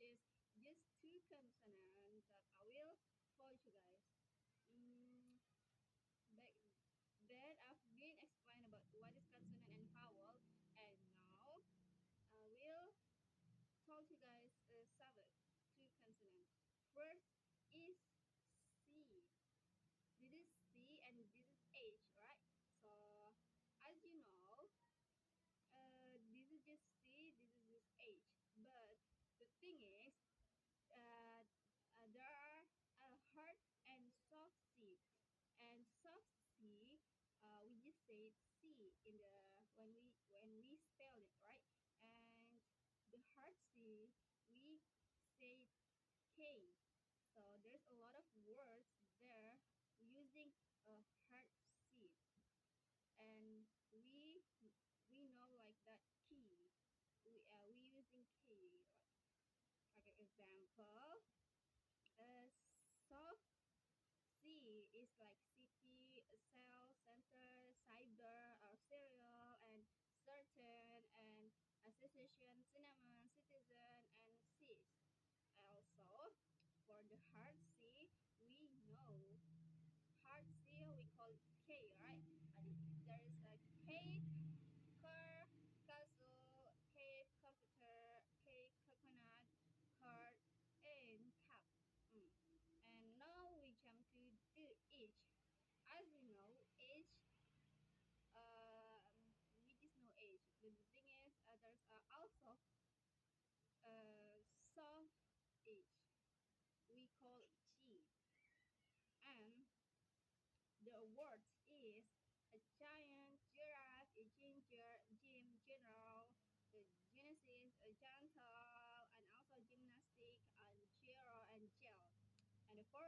is just two consonants that I will tell you guys. Mm, back then I've been explained about what is consonant and vowel, and now I will tell you guys seven two consonants. First is C. This is C and this is H, right? So as you know, this is just C, this is just H. But the thing is, uh, there are hard and soft C. And soft C, we just say C in the when we spell it, right? And the hard C, we say K. So there's a lot of words there using a hard C, and we know like that key. We using key like an example. Soft C is like city, cell, center, cyber, or serial, and certain, and association, cinema, citizen, and cis. Also, for the hard C, we know hard C we call K, right? There is a K car, castle, cave, computer, cake, coconut, card, and cup. Mm. And now we jump to the H. As we know, H, we just know H. But the thing is, there's also soft H. We call G. And the word is a giant, giraffe, a ginger, gym, general, the genesis, a gentle, and also gymnastic, and zero, and gel. And for